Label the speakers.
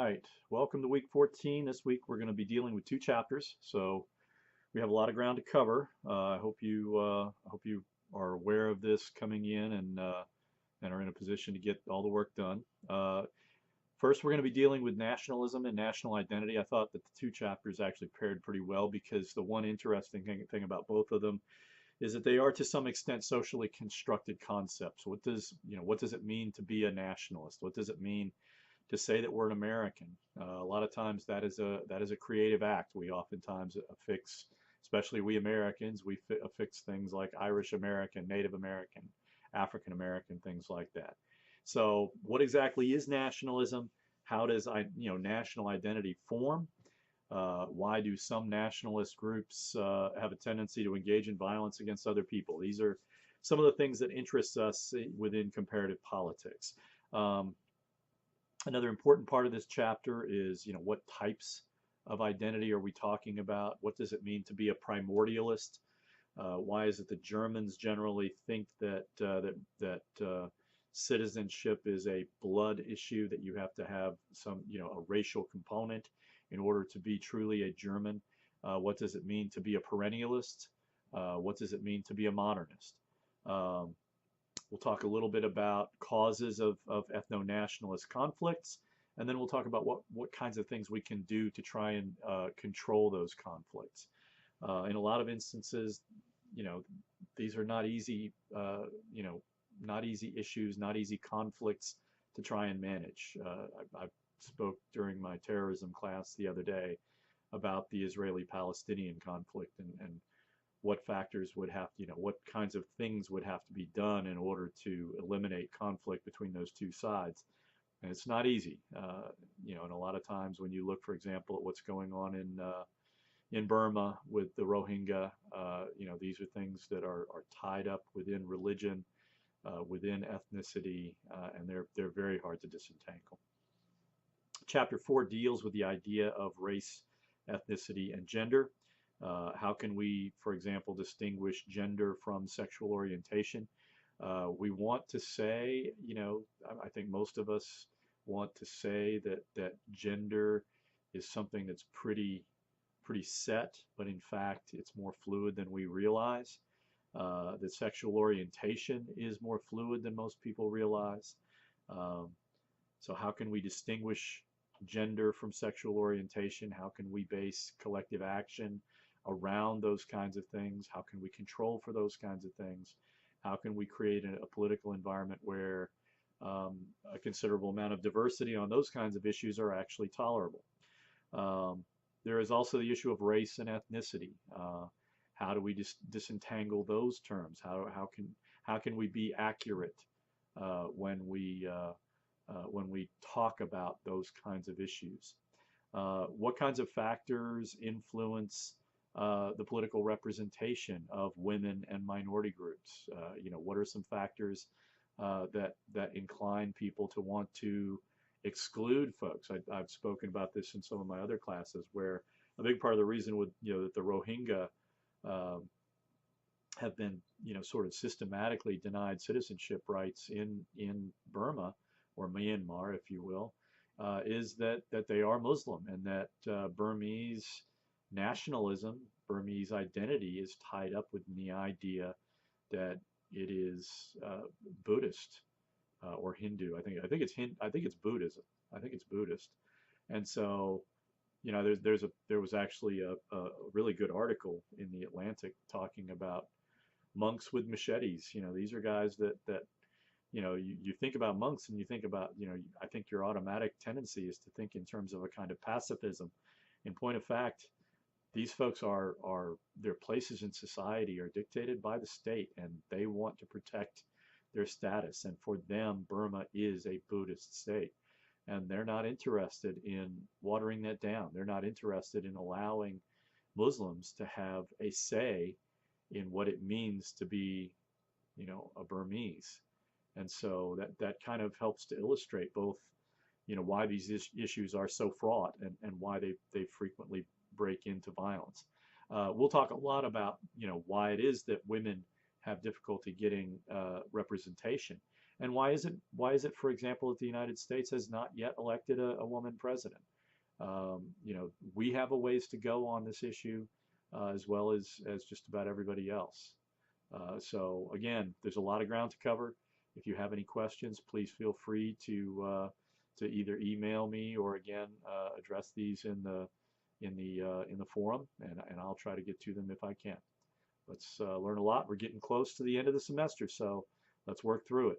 Speaker 1: right, welcome to week 14. This week we're going to be dealing with two chapters, so we have a lot of ground to cover. I hope you are aware of this coming in and are in a position to get all the work done. First, we're going to be dealing with nationalism and national identity. I thought that the two chapters actually paired pretty well because the one interesting thing about both of them is that they are to some extent socially constructed concepts. What does it mean to be a nationalist? What does it mean to say that we're an American? A lot of times that is a creative act. We oftentimes affix, especially we Americans, we affix things like Irish American, Native American, African American, things like that. So what exactly is nationalism? How does national identity form? Why do some nationalist groups have a tendency to engage in violence against other people? These are some of the things that interest us within comparative politics. Um, Another important part of this chapter is, what types of identity are we talking about? What does it mean to be a primordialist? Why is it that Germans generally think that citizenship is a blood issue, that you have to have a racial component in order to be truly a German? What does it mean to be a perennialist? What does it mean to be a modernist? Um, We'll talk a little bit about causes of ethno-nationalist conflicts, and then we'll talk about what kinds of things we can do to try and control those conflicts. In a lot of instances, you know, these are not easy, not easy issues, not easy conflicts to try and manage. I spoke during my terrorism class the other day about the Israeli-Palestinian conflict and what factors would have, what kinds of things would have to be done in order to eliminate conflict between those two sides. And it's not easy, and a lot of times when you look, for example, at what's going on in Burma with the Rohingya, these are things that are tied up within religion, within ethnicity, and they're very hard to disentangle. Chapter 4 deals with the idea of race, ethnicity, and gender. How can we, for example, distinguish gender from sexual orientation? We want to say, I think most of us want to say that gender is something that's pretty set, but in fact, it's more fluid than we realize. That sexual orientation is more fluid than most people realize. Um, so how can we distinguish gender from sexual orientation? How can we base collective action around those kinds of things? How can we control for those kinds of things? How can we create a political environment where a considerable amount of diversity on those kinds of issues are actually tolerable? There is also the issue of race and ethnicity. How do we disentangle those terms? How can we be accurate when we talk about those kinds of issues? What kinds of factors influence the political representation of women and minority groups? What are some factors that incline people to want to exclude folks? I've spoken about this in some of my other classes, where a big part of the reason that the Rohingya um, have been, sort of systematically denied citizenship rights in Burma or Myanmar, if you will, is that they are Muslim, and that Burmese nationalism, Burmese identity is tied up with the idea that it is Buddhist or Hindu. I think it's Buddhism. I think it's Buddhist. And so, there was actually a really good article in the Atlantic talking about monks with machetes. These are guys that you think about monks and you think about, I think your automatic tendency is to think in terms of a kind of pacifism. In point of fact, these folks their places in society are dictated by the state, and they want to protect their status. And for them, Burma is a Buddhist state. And they're not interested in watering that down. They're not interested in allowing Muslims to have a say in what it means to be, a Burmese. And so that kind of helps to illustrate both, why these issues are so fraught, and why they frequently break into violence. We'll talk a lot about, why it is that women have difficulty getting representation. And why is it, for example, that the United States has not yet elected a woman president? You know, we have a ways to go on this issue, as well as just about everybody else. So again, there's a lot of ground to cover. If you have any questions, please feel free to either email me or again address these in the forum, and I'll try to get to them if I can. Let's learn a lot. We're getting close to the end of the semester, so let's work through it.